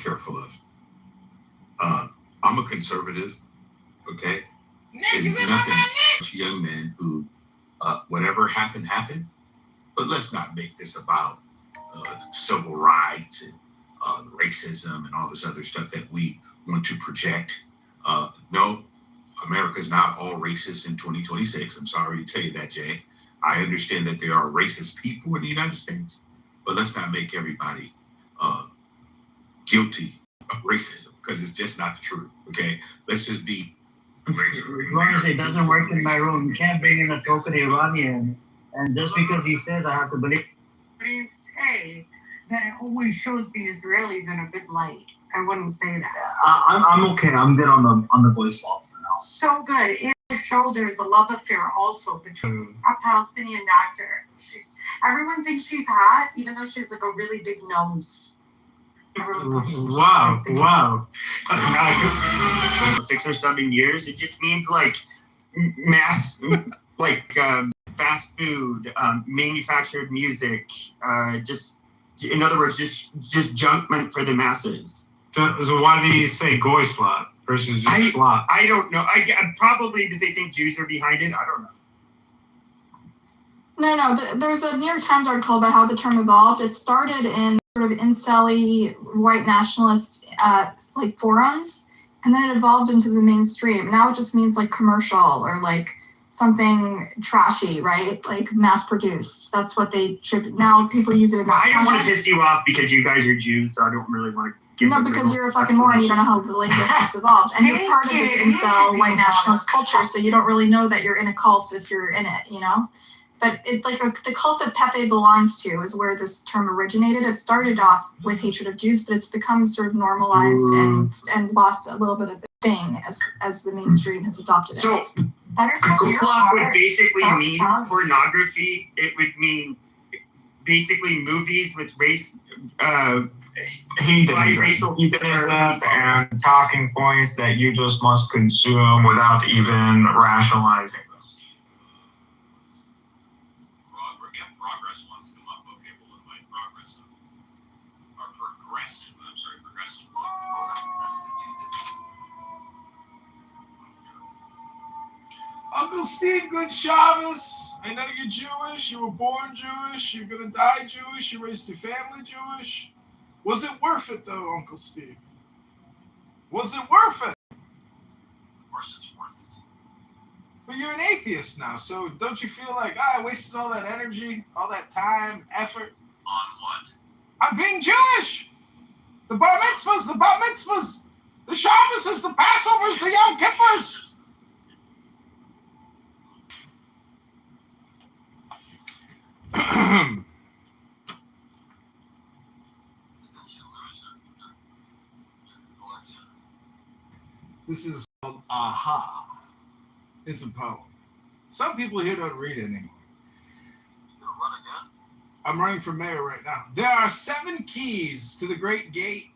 careful of. I'm a conservative, okay? And nothing young men who, whatever happened, happened. But let's not make this about civil rights and racism and all this other stuff that we want to project. No, America's not all racist in 2026. I'm sorry to tell you that, Jay. I understand that there are racist people in the United States, but let's not make everybody guilty of racism because it's just not the truth. Okay, let's just be. As long as it doesn't work in my room, you can't bring in a token Iranian, and just because he says I have to believe. But you say that it always shows the Israelis in a good light. I wouldn't say that. I'm okay. I'm good on the voice law for now. So good. In the show, there's a love affair also between a Palestinian doctor. Everyone thinks she's hot, even though she's like a really big nose. Wow. 6 or 7 years, it just means like mass, like fast food, manufactured music, just in other words, just junk meant for the masses. So why do you say goy slot versus just slot? I don't know. I probably because they think Jews are behind it. I don't know. No. There's a New York Times article about how the term evolved. It started in sort of incel-y white nationalist like forums, and then it evolved into the mainstream. Now it just means like commercial or like something trashy, right? Like mass-produced. That's what they should. Now people use it in that I don't want to context. piss you off because you guys are Jews, so I don't really want to. No, because you're a fucking moron. You don't know how the language has evolved, and you're part of this incel white nationalist culture, so you don't really know that you're in a cult if you're in it, you know. But it's like the cult that Pepe belongs to is where this term originated. It started off with hatred of Jews, but it's become sort of normalized and lost a little bit of a thing as the mainstream has adopted it. So, Goslop would basically mean pornography. It would mean basically movies with race. Hedonism and talking points that you just must consume without even rationalizing them. Progress wants to come up. Okay, we'll invite Progress up. Or Progressive. I'm sorry, Progressive. Uncle Steve, good Shabbos. I know you're Jewish. You were born Jewish. You're going to die Jewish. You raised your family Jewish. Was it worth it, though, Uncle Steve? Was it worth it? Of course it's worth it. But you're an atheist now, so don't you feel like, I wasted all that energy, all that time, effort? On what? I'm being Jewish! The bar mitzvahs, the bat mitzvahs, the Shabbos, the Passovers, the Yom Kippurs! This is called Aha. It's a poem. Some people here don't read it anymore. You gonna run again? I'm running for mayor right now. There are 7 keys to the great gate,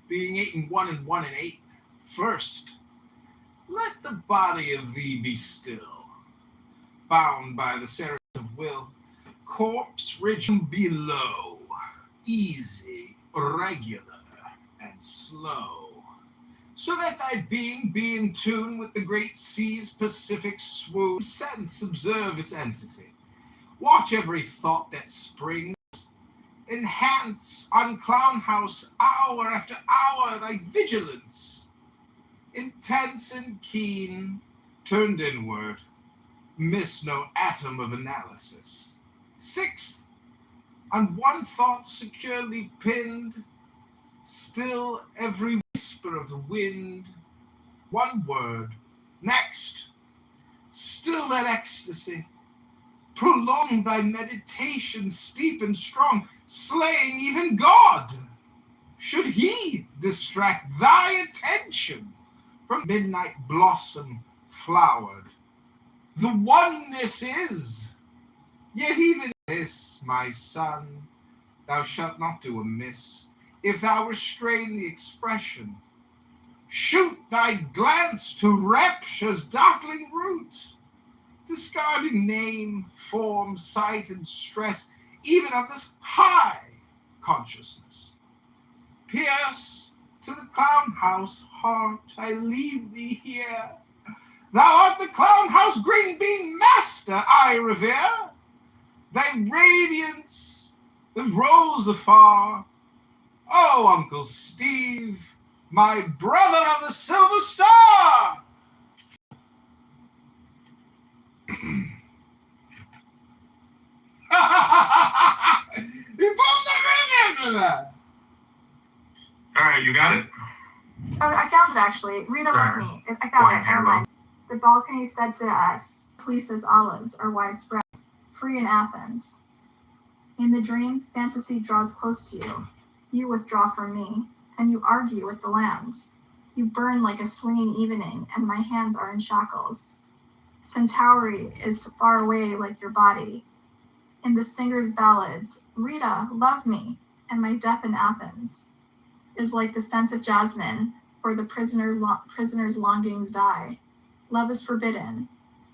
being 8 and 1 and 1 and 8. First, let the body of thee be still, bound by the seraph of will, corpse ridged below, easy, regular, and slow. So that thy being be in tune with the great sea's Pacific swoon. Sense observe its entity. Watch every thought that springs. Enhance on Clown House hour after hour thy vigilance. Intense and keen, turned inward, miss no atom of analysis. Sixth, on one thought securely pinned, still every whisper of the wind, one word. Next, still that ecstasy. Prolong thy meditation steep and strong, slaying even God. Should he distract thy attention from midnight blossom flowered? The oneness is, yet even this, my son, thou shalt not do amiss. If thou restrain the expression, shoot thy glance to rapture's darkling root, discarding name, form, sight, and stress, even of this high consciousness. Pierce clown house heart, I leave thee here. Thou art the clown house green bean master I revere. Thy radiance that rolls afar. Oh, Uncle Steve, my brother of the Silver Star! You both never remember that. All right, you got it? Oh, I found it actually. Rita left me. I found it. Never mind. The balcony said to us, police's olives are widespread, free in Athens. In the dream, fantasy draws close to you. You withdraw from me, and you argue with the land. You burn like a swinging evening, and my hands are in shackles. Centauri is far away like your body. In the singer's ballads, Rita, love me, and my death in Athens is like the scent of jasmine, where the prisoner's longings die. Love is forbidden.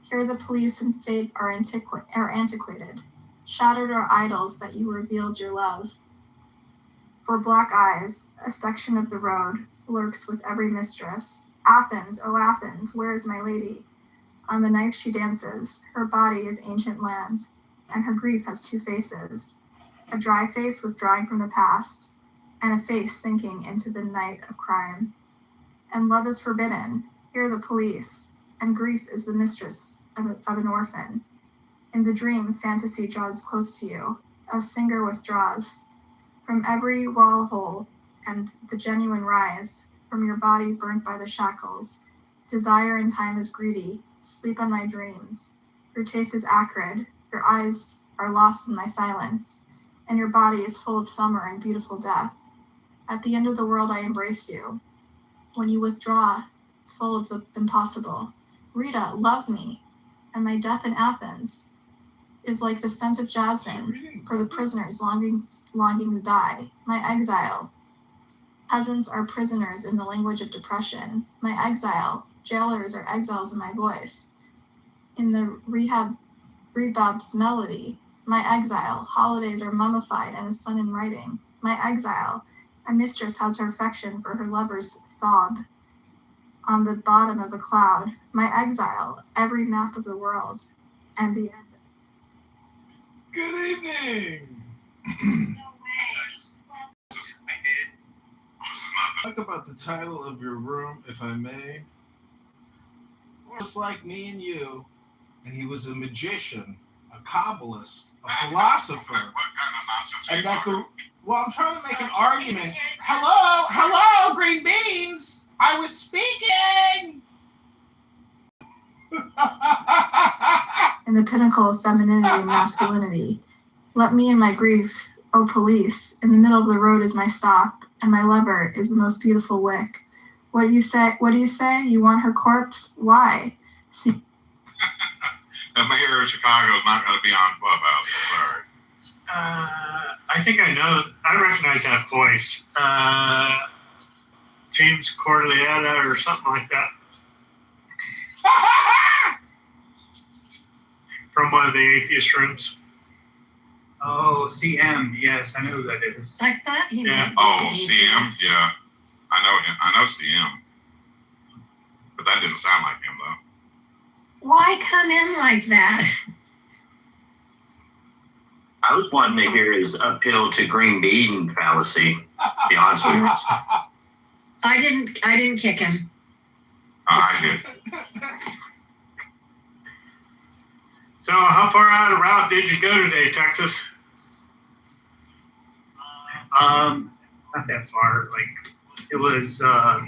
Here the police and fate are antiquated. Shattered are idols that you revealed your love. For black eyes, a section of the road lurks with every mistress. Athens, oh Athens, where is my lady? On the knife she dances, her body is ancient land, and her grief has two faces. A dry face withdrawing from the past, and a face sinking into the night of crime. And love is forbidden, here the police, and Greece is the mistress of an orphan. In the dream, fantasy draws close to you, a singer withdraws. From every wall hole, and the genuine rise, from your body burnt by the shackles. Desire in time is greedy, sleep on my dreams. Your taste is acrid, your eyes are lost in my silence, and your body is full of summer and beautiful death. At the end of the world I embrace you. When you withdraw, full of the impossible. Rita, love me, and my death in Athens is like the scent of jasmine, for the prisoner's longings die. My exile. Peasants are prisoners in the language of depression. My exile. Jailers are exiles in my voice. In the rebub's melody. My exile. Holidays are mummified and a sun in writing. My exile. A mistress has her affection for her lover's throb on the bottom of a cloud. My exile. Every map of the world. And the end. Good evening. Talk about the title of your room, if I may. Just like me and you, and he was a magician, a Kabbalist, a philosopher. What kind of nonsense are you And that talking? well, I'm trying to make an argument. Hello, green beans. I was speaking. In the pinnacle of femininity and masculinity. Let me in my grief, O police, in the middle of the road is my stop, and my lover is the most beautiful wick. What do you say? You want her corpse? Why? See, The mayor of Chicago is not going to be on Clubhouse. Sorry. I think I know. I recognize that voice. James Corleata or something like that. From one of the atheist rooms. Oh, CM. Yes, I know who that is. I thought he Yeah. Oh, CM? Yeah. I know him. I know CM. But that didn't sound like him, though. Why come in like that? I was wanting to hear his uphill to green bean fallacy, to be honest with you. I didn't kick him. I did. So, how far out of route did you go today, Texas? Not that far. Like, it was the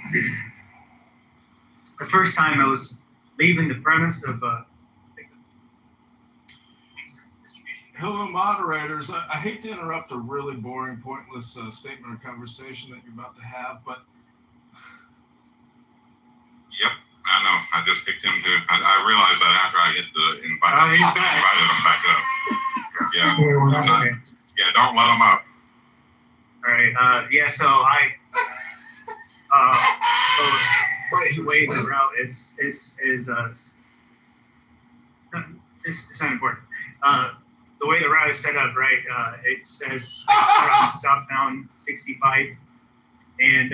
first time I was leaving the premise of Hello, moderators. I hate to interrupt a really boring, pointless statement or conversation that you're about to have, but Yep. I know. I just kicked him to. I realized that after I hit the invite. Oh, he's back. Invited him back up. Yeah. Okay. Yeah. Don't let him up. All right. Yeah. So the way the route is it's not important. The way the route is set up, right? It says around southbound 65, and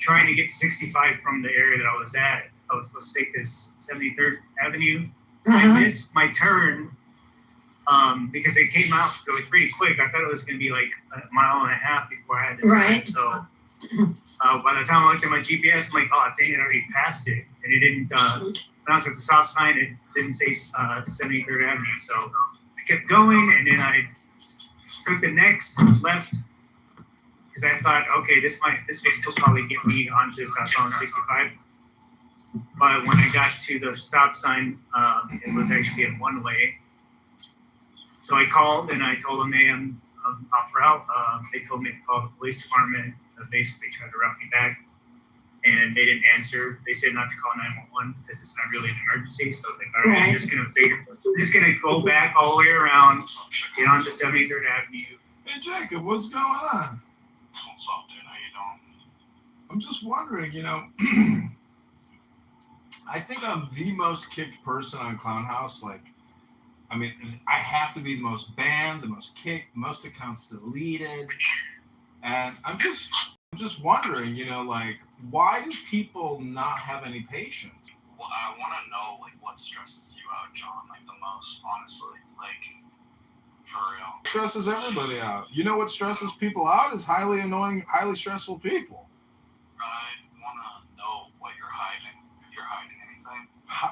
trying to get to 65 from the area that I was at. I was supposed to take this 73rd Avenue. I missed my turn because it came out really pretty quick. I thought it was going to be like a mile and a half before I had to turn. So by the time I looked at my GPS, I'm like, oh, dang, it already passed it. And it didn't, when I was at the stop sign, it didn't say 73rd Avenue. So I kept going, and then I took the next left because I thought, okay, this will still probably get me onto South 65. But when I got to the stop sign, it was actually a one-way. So I called and I told them, hey, I'm off route. They told me to call the police department. Basically tried to route me back, and they didn't answer. They said not to call 911 because it's not really an emergency. So they thought, I'm just gonna go back all the way around, get onto 73rd Avenue. Hey Jacob, what's going on? What's up, dude? How you doing? I'm just wondering, I think I'm the most kicked person on Clown House. Like, I mean, I have to be the most banned, the most kicked, most accounts deleted. And I'm just wondering, like, why do people not have any patience? Well, I want to know, like, what stresses you out, John, like, the most, honestly, like, for real. Stresses everybody out. You know what stresses people out is highly annoying, highly stressful people. I want to know what you're hiding, if you're hiding anything.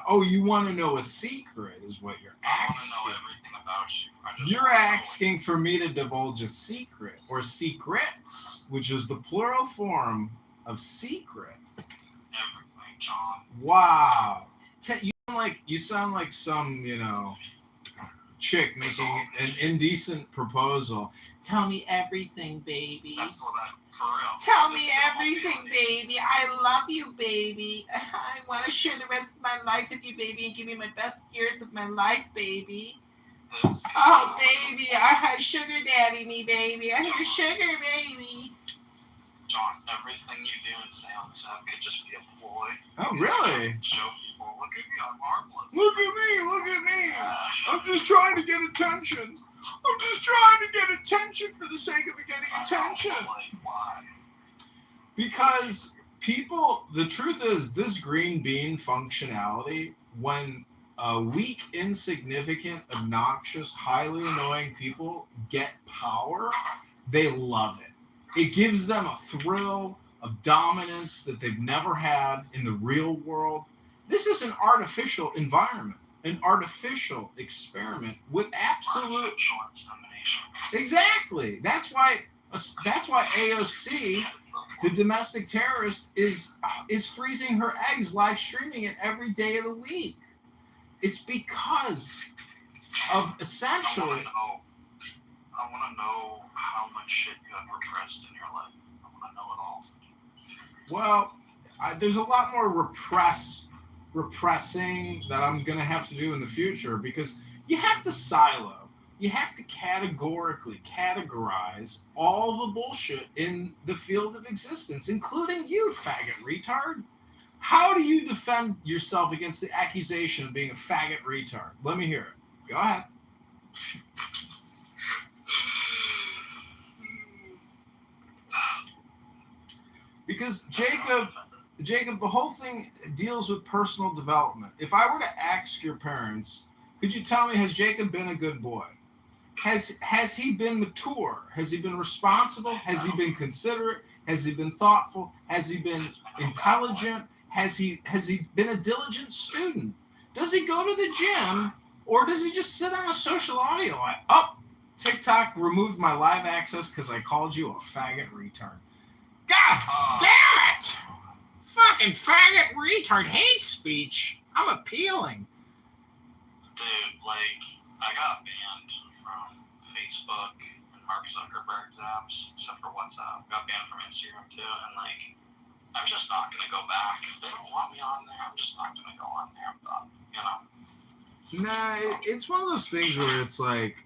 Oh, you want to know a secret is what you're asking. I want to know everything about you. You're asking for me to divulge a secret, or secrets, which is the plural form of secret. Everything, John. Wow. You sound like some, chick making an indecent proposal. Tell me everything, baby. That's what for real. Tell me everything, baby. I love you, baby. I want to share the rest of my life with you, baby, and give you my best years of my life, baby. Oh, baby, I sugar daddy me, baby. I hear sugar, baby. John, everything you do and say on set could just be a ploy. Oh, really? Show people, look at me, I'm harmless. Look at me. I'm just trying to get attention. I'm just trying to get attention for the sake of getting attention. Why? Because the truth is, this green bean functionality, when weak, insignificant, obnoxious, highly annoying people get power, they love it. It gives them a thrill of dominance that they've never had in the real world. This is an artificial environment, an artificial experiment with absolute artificial insemination. Exactly. That's why AOC, the domestic terrorist, is freezing her eggs, live streaming it every day of the week. It's because of essentially. I want to know how much shit you have repressed in your life. I want to know it all. Well, there's a lot more repressing that I'm going to have to do in the future, because you have to silo. You have to categorically categorize all the bullshit in the field of existence, including you, faggot retard. How do you defend yourself against the accusation of being a faggot retard? Let me hear it. Go ahead. Because Jacob, the whole thing deals with personal development. If I were to ask your parents, could you tell me, has Jacob been a good boy? Has he been mature? Has he been responsible? Has he been considerate? Has he been thoughtful? Has he been intelligent? Has he been a diligent student? Does he go to the gym, or does he just sit on a social audio line? Oh, TikTok removed my live access because I called you a faggot retard. God damn it! Fucking faggot retard hate speech. I'm appealing. Dude, like, I got banned from Facebook and Mark Zuckerberg's apps, except for WhatsApp. Got banned from Instagram too, and like, I'm just not gonna go back. If they don't want me on there, I'm just not gonna go on there. I'm done, Nah, it's one of those things where it's like,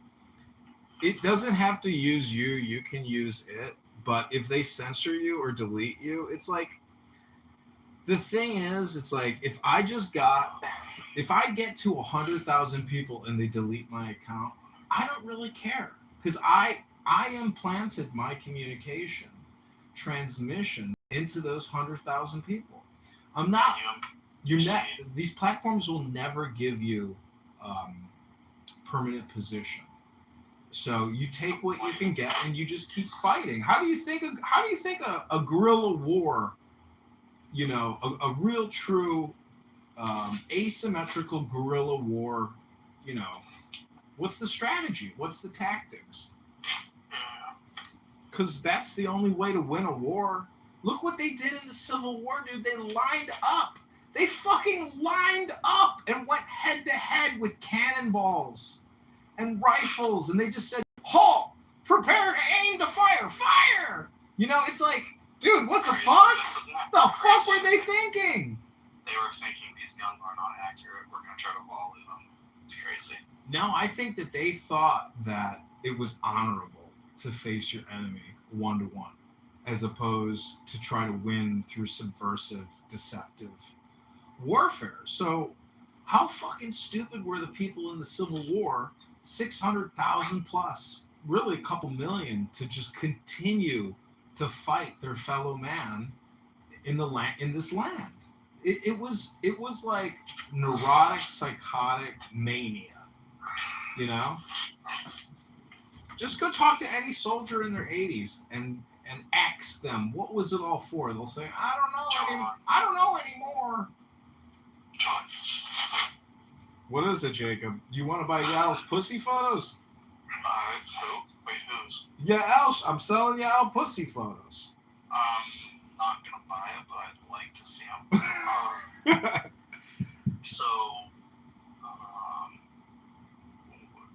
it doesn't have to use you. You can use it. But if they censor you or delete you, it's like, the thing is, it's like, if I get to 100,000 people and they delete my account, I don't really care, because I implanted my communication transmission into those 100,000 people. I'm not. These platforms will never give you permanent position. So you take what you can get, and you just keep fighting. How do you think a guerrilla war, a real true asymmetrical guerrilla war, what's the strategy? What's the tactics? Because that's the only way to win a war. Look what they did in the Civil War, dude. They lined up. They fucking lined up and went head to head with cannonballs and rifles, and they just said, halt, prepare to aim to fire, fire! It's like, dude, what the fuck? What the fuck were they thinking? They were thinking these guns are not accurate. We're going to try to volley them. It's crazy. No, I think that they thought that it was honorable to face your enemy 1-1, as opposed to try to win through subversive, deceptive warfare. So how fucking stupid were the people in the Civil War, 600,000 plus, really a couple million, to just continue to fight their fellow man in this land? It was like neurotic, psychotic mania, Just go talk to any soldier in their 80s and ask them what was it all for. They'll say, I don't know anymore. What is it, Jacob? You want to buy Yal's pussy photos? Who? Wait, whose? Yeah, I'm selling Yal pussy photos. Not gonna buy it, but I'd like to see them. So,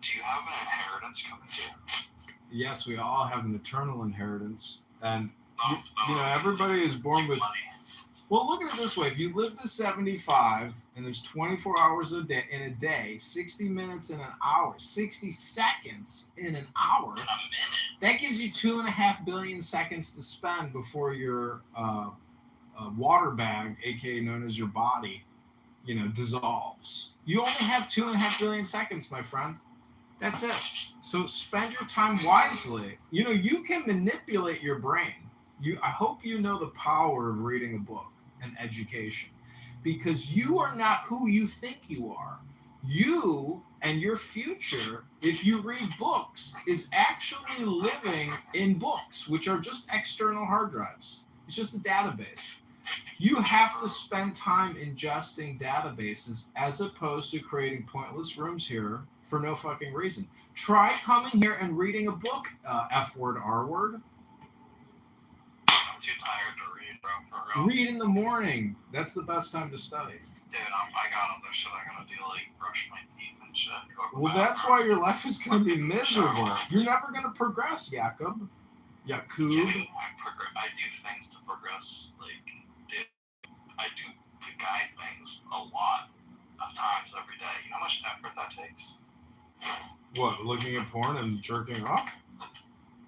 do you have an inheritance coming to you? Yes, we all have an eternal inheritance, and everybody is born with. Money. Well, look at it this way: if you live to 75, and there's 24 hours in a day, 60 minutes in an hour, 60 seconds in an hour, In a minute. that gives you 2.5 billion seconds to spend before your water bag, aka known as your body, dissolves. You only have 2.5 billion seconds, my friend. That's it. So spend your time wisely. You can manipulate your brain. I hope you know the power of reading a book and education, because you are not who you think you are. You and your future, if you read books, is actually living in books, which are just external hard drives. It's just a database. You have to spend time ingesting databases as opposed to creating pointless rooms here for no fucking reason. Try coming here and reading a book, F word, R word. I'm too tired to read, bro. For real. Read in the morning. That's the best time to study. Dude, I got other shit I gotta do, like brush my teeth and shit. Well, that's why your life is going to be miserable. You're never going to progress, Jacob. Yakub. I do things to progress. Like, dude, I do to guide things a lot of times every day. You know how much effort that takes? What, looking at porn and jerking off?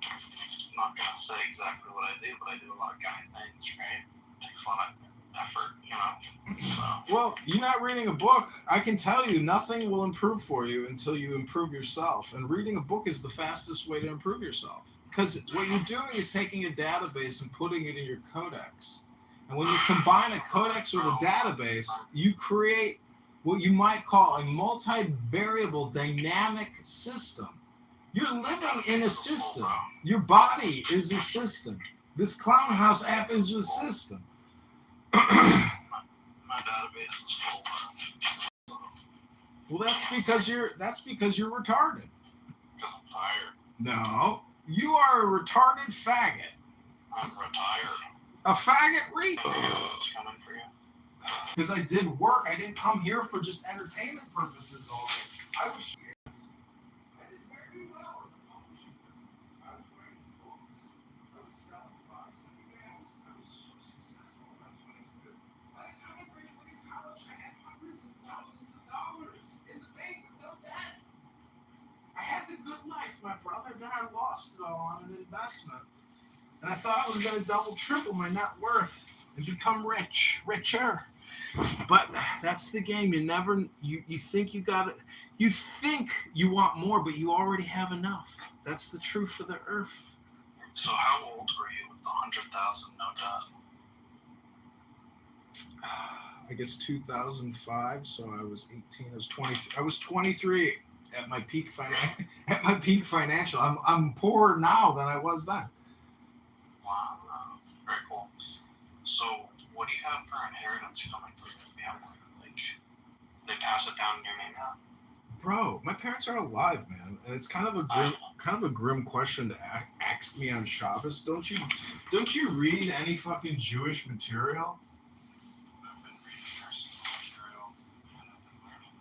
I'm not gonna say exactly what I do, but I do a lot of guide things, right? It takes a lot of effort, So. Well, you're not reading a book. I can tell you nothing will improve for you until you improve yourself. And reading a book is the fastest way to improve yourself. Because what you're doing is taking a database and putting it in your codex. And when you combine a codex with a database, you create what you might call a multivariable dynamic system. You're living in a system. Your body is a system. This Clown House app is a system. My database is full. Well, that's because you're retarded. Because I'm tired. No, you are a retarded faggot. I'm retired. A faggot reaper. It's coming for you. Because I did work. I didn't come here for just entertainment purposes all day. I was here. I did very well in the publishing business. I was writing books. I was selling books. I was so successful. That's what I was doing. By the time I graduated college, I had hundreds of thousands of dollars in the bank with no debt. I had the good life, my brother. Then I lost it all on an investment. And I thought I was going to double, triple my net worth and become richer. But that's the game. You think you got it. You think you want more, but you already have enough. That's the truth of the earth. So how old were you with the 100,000 no debt? I guess 2005. So I was 18. I was 20. I was 23 at my peak financial. I'm poorer now than I was then. Wow, very cool. So, what do you have for inheritance coming from your family? Like, they pass it down in your name now? Bro, my parents are alive, man, and it's kind of a grim question to ask me on Shabbos. Don't you read any fucking Jewish material? I've been reading personal material, and I've been learning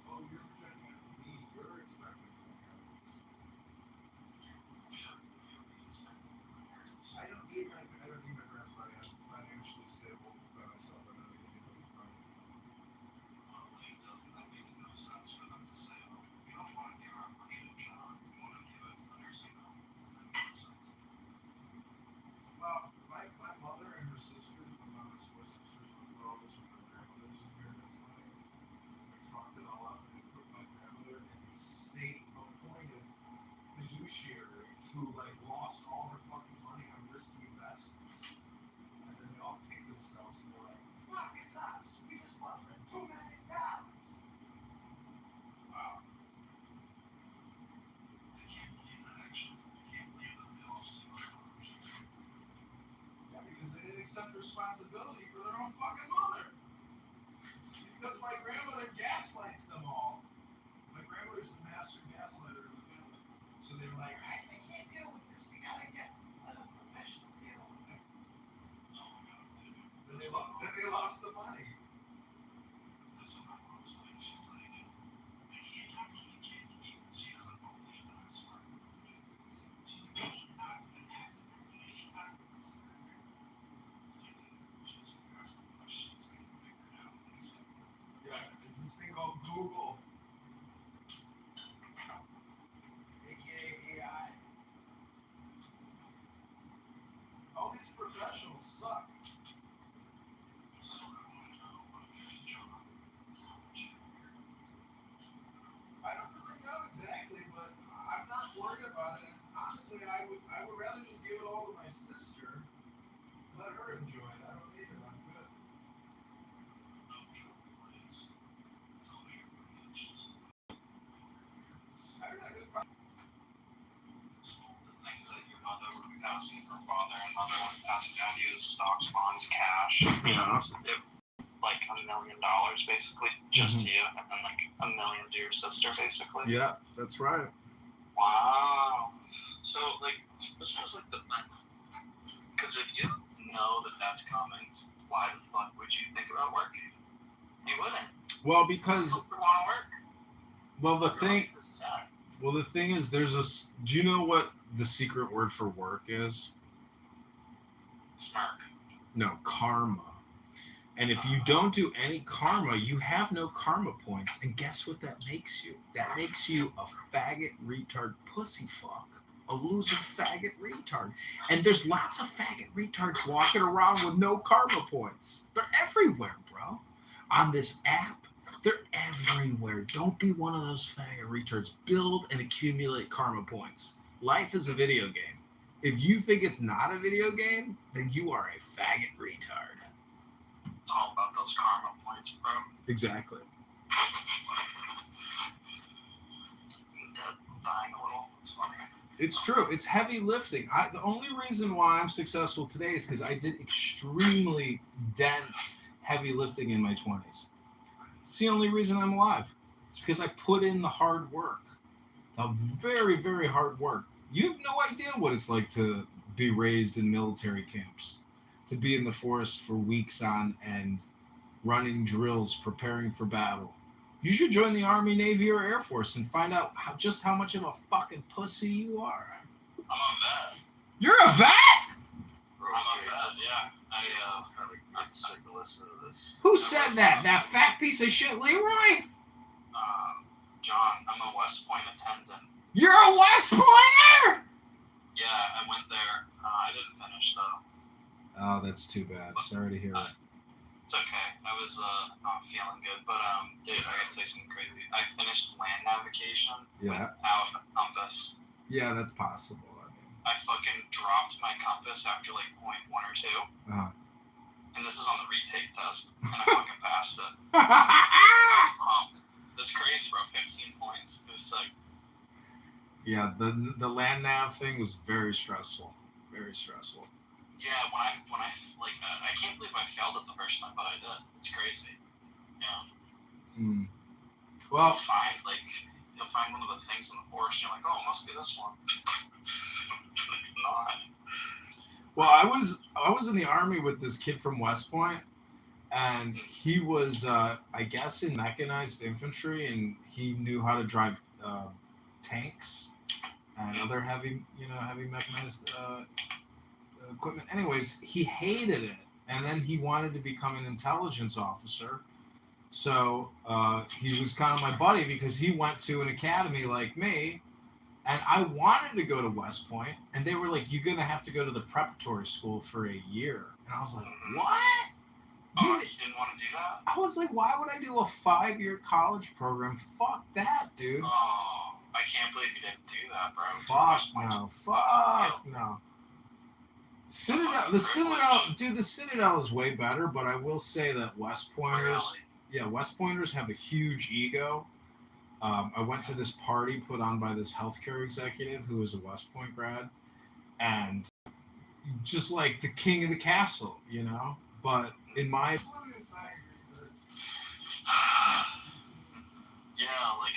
Oh, you're projecting it from me. You're expecting inheritance. I don't need my parents financially stable by myself. I don't need anybody's money. well, like, doesn't that make no sense for them to say, oh, we don't want to give our money to John, we want to give it to the nursing home? Doesn't that make no sense? Well, my mother and her sisters, my mother's four sisters, were all this with their grandmother's inheritance money. They fucked it all up and they put my grandmother in a state-appointed fiduciary who like lost all her fucking money on risky investments. And then they all kicked themselves and they're like, fuck is us? We just lost like $2 million. Wow. I can't believe that, actually. I can't believe that they lost $2 million. Yeah, because they didn't accept responsibility for their own fucking mother. Because my grandmother gaslights them all. My grandmother's the master gaslighter in the family. So they were like, I can't deal with this. We gotta get a professional deal. Then they lost the money. That's what my mom was like. She's like, I can't keep. She doesn't believe that I'm smart. She's like, he thought it's been accident. He thought it was smart. It's like, just ask the questions so you can figure it out. It's like, Yeah, it's this thing called Google. AKA AI. All these professionals suck. so I want to know what John, how much you hear. I don't really know exactly, but I'm not worried about it. And honestly, I would rather just give it all to my sister. Let her enjoy it. I don't need it. I'm good. No, John, please. Tell me your financials. I don't know. So the things that your mother would be passing her father and mother would pass it down to you as stocks, bonds, cash. Yeah. Like $1 million basically, just to you, and then like $1 million to your sister basically. Yeah, that's right. Wow. So like, this sounds like the thing. Because if you know that that's coming, why the fuck would you think about working? You wouldn't. Well, because You would want to work. the thing is, do you know what the secret word for work is? Smart. No, karma. And if you don't do any karma, you have no karma points. And guess what that makes you? That makes you a faggot, retard, pussy fuck. A loser, faggot, retard. And there's lots of faggot retards walking around with no karma points. They're everywhere, bro. On this app, they're everywhere. Don't be one of those faggot retards. Build and accumulate karma points. Life is a video game. If you think it's not a video game, then you are a faggot retard. It's all about those karma points, bro. Exactly. I'm dying a little. It's funny. It's true. It's heavy lifting. The only reason why I'm successful today is because I did extremely dense heavy lifting in my 20s. It's the only reason I'm alive. It's because I put in the hard work. The very, very hard work. You have no idea what it's like to be raised in military camps, to be in the forest for weeks on end, running drills, preparing for battle. You should join the Army, Navy, or Air Force and find out just how much of a fucking pussy you are. I'm a vet. You're a vet? I'm a vet, yeah. I'm sick of listening to this. Who said that? That fat piece of shit, Leroy? John, I'm a West Point attendant. You're a West Pointer? Yeah, I went there. I didn't finish though. Oh, that's too bad. Sorry to hear it. It's okay. I was not feeling good, but dude, I gotta tell you something crazy. I finished land navigation Yeah. without a compass. Yeah, that's possible. I mean, I fucking dropped my compass after like point 1 or 2. Uh-huh. And this is on the retake test. And I fucking passed it. I was pumped. That's crazy, bro. 15 points. It was sick. Yeah, the land nav thing was very stressful. Very stressful. Yeah, when I like, I can't believe I failed it the first time, but I did. It's crazy. Yeah. Mm. Well, You'll find one of the things in the forest, and you're like, oh, it must be this one. It's not. Well, I was in the Army with this kid from West Point, and he was, I guess, in mechanized infantry, and he knew how to drive tanks and other heavy mechanized equipment. Anyways, he hated it, and then he wanted to become an intelligence officer. So he was kind of my buddy because he went to an academy like me. And I wanted to go to West Point, and they were like, you're going to have to go to the preparatory school for a year. And I was like, what? Oh, you didn't want to do that? I was like, why would I do a 5-year college program? Fuck that, dude. Oh, I can't believe you didn't do that, bro. Fuck no. Citadel, the Citadel is way better, but I will say that West Pointers have a huge ego. I went to this party put on by this healthcare executive who was a West Point grad, and just like the king of the castle, you know. But in my yeah, like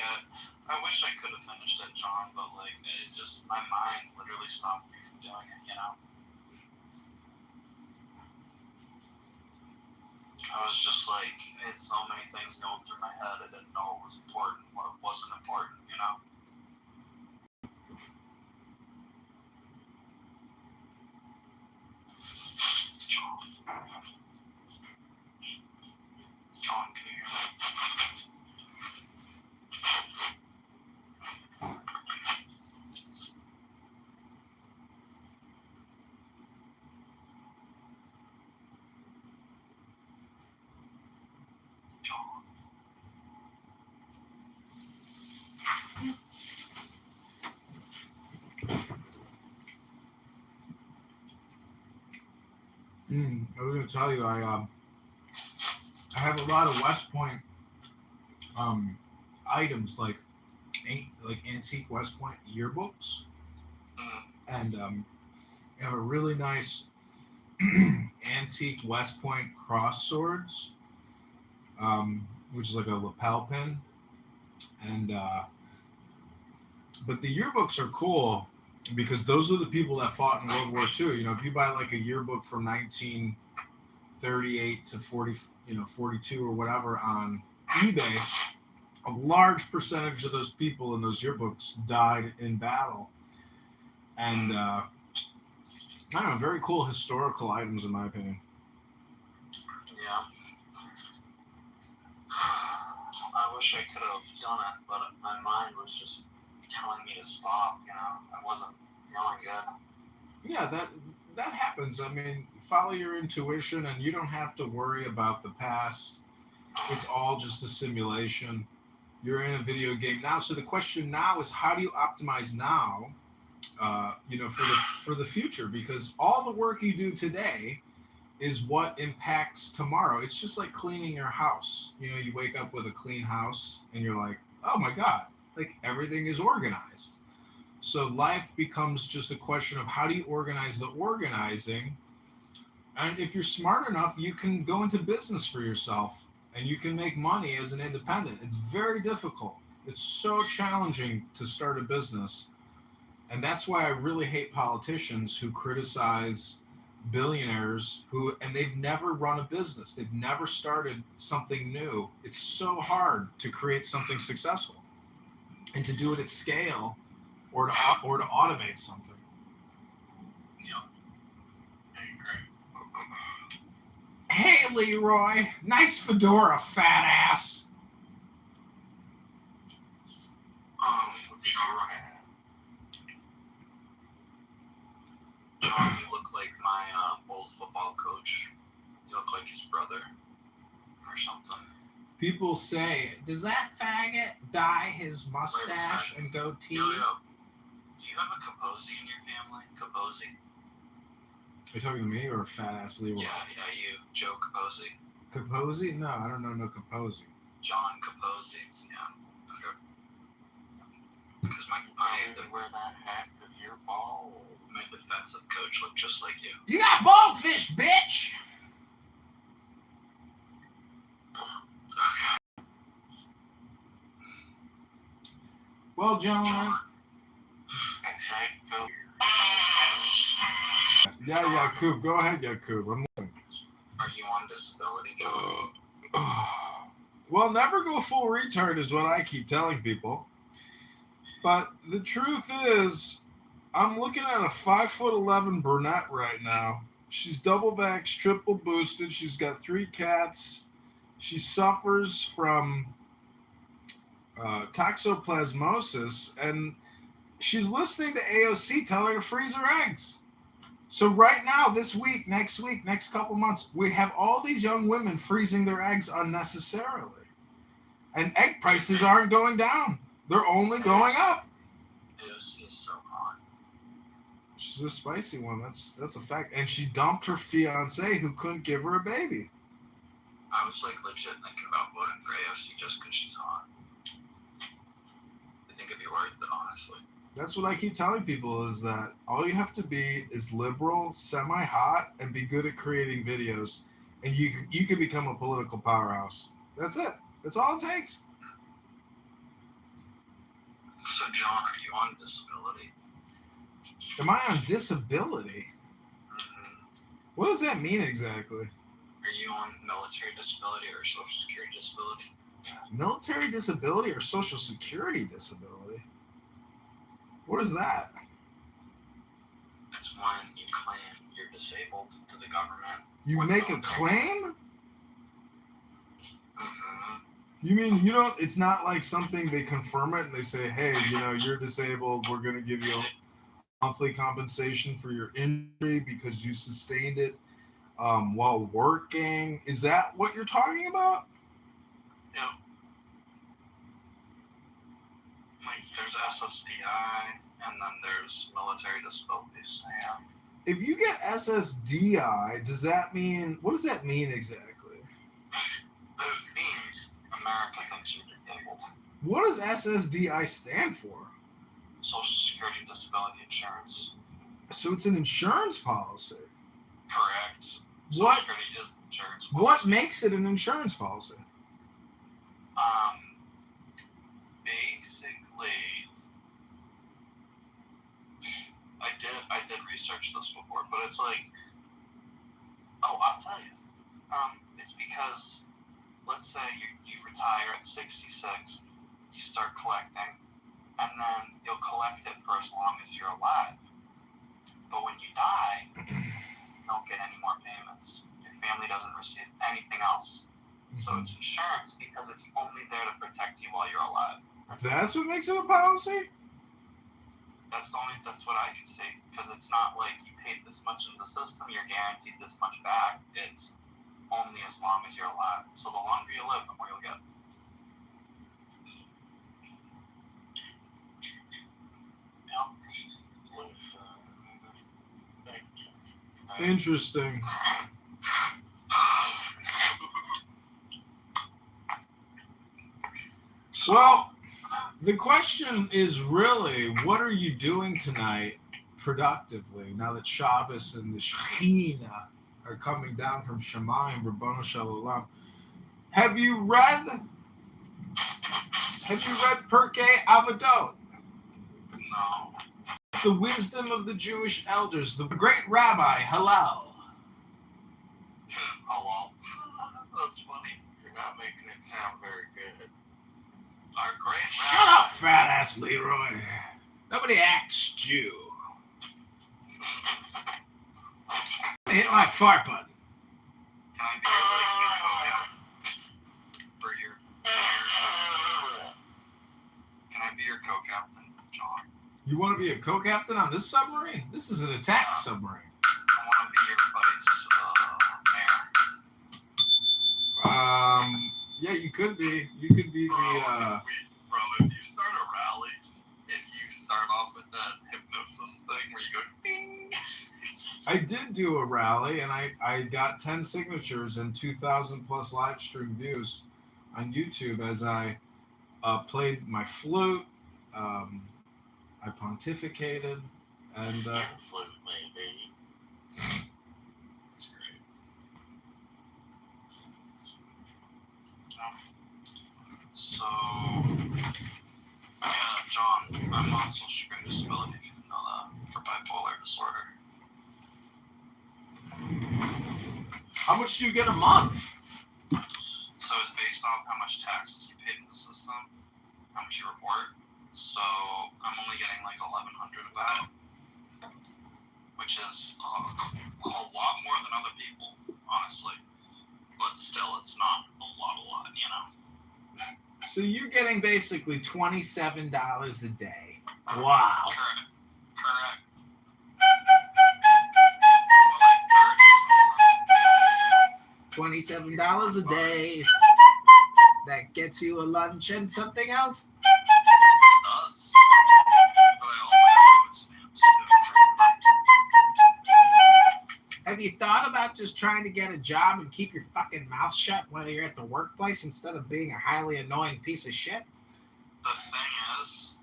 I wish I could have finished it, John, but like it just my mind literally stopped me from doing it, you know. I was just like, I had so many things going through my head. I didn't know what was important, what wasn't important, you know. John, can you hear me? I was going to tell you, I have a lot of West Point items, like antique West Point yearbooks, and I have a really nice antique West Point cross swords, which is like a lapel pin, and but the yearbooks are cool because those are the people that fought in World War II. You know, if you buy like a yearbook from 1938 to 42 or whatever on eBay, a large percentage of those people in those yearbooks died in battle. And I don't know, very cool historical items in my opinion. Yeah. I wish I could have done it, but my mind was just telling me to stop, you know. I wasn't feeling good. Yeah, that happens. I mean, follow your intuition and you don't have to worry about the past. It's all just a simulation. You're in a video game now. So the question now is, how do you optimize now, for the future? Because all the work you do today is what impacts tomorrow. It's just like cleaning your house. You know, you wake up with a clean house and you're like, oh my God, like everything is organized. So life becomes just a question of how do you organize the organizing? And if you're smart enough, you can go into business for yourself and you can make money as an independent. It's very difficult. It's so challenging to start a business. And that's why I really hate politicians who criticize billionaires and they've never run a business. They've never started something new. It's so hard to create something successful and to do it at scale or to automate something. Yeah. I agree. Hey, Leroy. Nice fedora, fat ass. John, you look like my old football coach. You look like his brother or something. People say, does that faggot dye his mustache and goatee? Yo, do you have a Kaposi in your family? Kaposi? Are you talking to me or fat ass Leroy? Yeah, you. Joe Kaposi. Kaposi? No, I don't know no Kaposi. John Kaposi. Yeah. Okay. Because I had to wear that hat with your ball. My defensive coach looked just like you. You got ballfish, bitch! Well, gentlemen. Yeah, Yakub. Go ahead, Yakub. I'm listening. Are you on disability? Well, never go full retard is what I keep telling people. But the truth is, I'm looking at a 5'11" brunette right now. She's double vaxxed, triple boosted. She's got 3 cats. She suffers from toxoplasmosis, and she's listening to AOC tell her to freeze her eggs. So right now, this week, next couple months, we have all these young women freezing their eggs unnecessarily. And egg prices aren't going down. They're only going up. AOC is so hot. She's a spicy one. That's a fact. And she dumped her fiance who couldn't give her a baby. I was like legit thinking about voting for AOC just because she's hot. I think it'd be worth it, honestly. That's what I keep telling people is that all you have to be is liberal, semi-hot, and be good at creating videos. And you can become a political powerhouse. That's it. That's all it takes. So, John, are you on disability? Am I on disability? Mm-hmm. What does that mean exactly? Are you on military disability or social security disability? Military disability or social security disability? What is that? That's when you claim you're disabled to the government. You make a claim? Mm-hmm. You mean you don't, it's not like something they confirm it and they say, hey, you're disabled. We're going to give you a monthly compensation for your injury because you sustained it while working. Is that what you're talking about? Yeah. Like there's SSDI and then there's military disabilities. Yeah. If you get SSDI, what does that mean exactly? It means America thinks you're disabled. What does SSDI stand for? Social Security Disability Insurance. So it's an insurance policy. Correct. Social What? Security is an insurance policy. What makes it an insurance policy? Basically, I did research this before, but it's like, I'll tell you. It's because, let's say you retire at 66, you start collecting, and then you'll collect it for as long as you're alive. But when you die, you don't get any more payments. Your family doesn't receive anything else. So it's insurance because it's only there to protect you while you're alive. That's what makes it a policy? That's what I can see. Because it's not like you paid this much in the system, you're guaranteed this much back. It's only as long as you're alive. So the longer you live, the more you'll get. Interesting. Well, the question is really, what are you doing tonight productively now that Shabbos and the Shekhinah are coming down from Shemayim, Rabbono Shel Olam? Have you read Pirkei Avot? No. The wisdom of the Jewish elders, the great Rabbi Hillel. Oh, well. That's funny. You're not making it sound very good. Our great Shut up, fat ass Leroy. Nobody asked you. Hit my fart button. Can I be your co-captain, John? You want to be a co-captain on this submarine? This is an attack submarine. I want to be your buddy's mayor. Yeah, you could be. You could be the. Bro, if you start a rally and you start off with that I did do a rally, and I got 10 signatures and 2,000 plus live stream views on YouTube as I played my flute. I pontificated, and flute, baby. That's great. So, yeah, John, I'm on social security disability. You didn't know that, for bipolar disorder. how much do you get a month? So it's based off how much taxes you paid in the system, how much you report. So I'm only getting like 1,100 of that, which is a lot more than other people, honestly. But still, it's not a lot, you know. So you're getting basically $27 a day. Wow. Correct. $27 a day. That gets you a lunch and something else? It does. But I also have stamps too. Have you thought about just trying to get a job and keep your fucking mouth shut while you're at the workplace instead of being a highly annoying piece of shit? The thing is,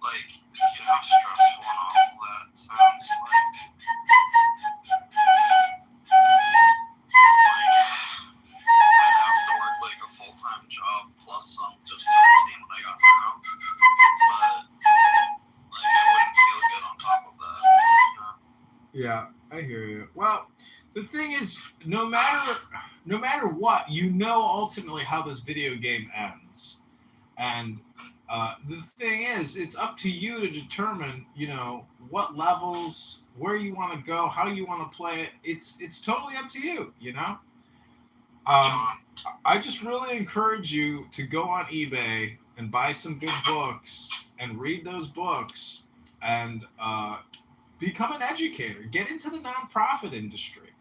like, do you know how stressful and awful that sounds? I'd have to work like a full-time job plus some just to obtain what I got now. But like, I wouldn't feel good on top of that. You know? Yeah, I hear you. Well, the thing is, no matter what, you know ultimately how this video game ends. And the thing is, it's up to you to determine, you know, what levels, where you want to go, how you want to play it. It's totally up to you, you know? I just really encourage you to go on eBay and buy some good books and read those books and become an educator. Get into the nonprofit industry.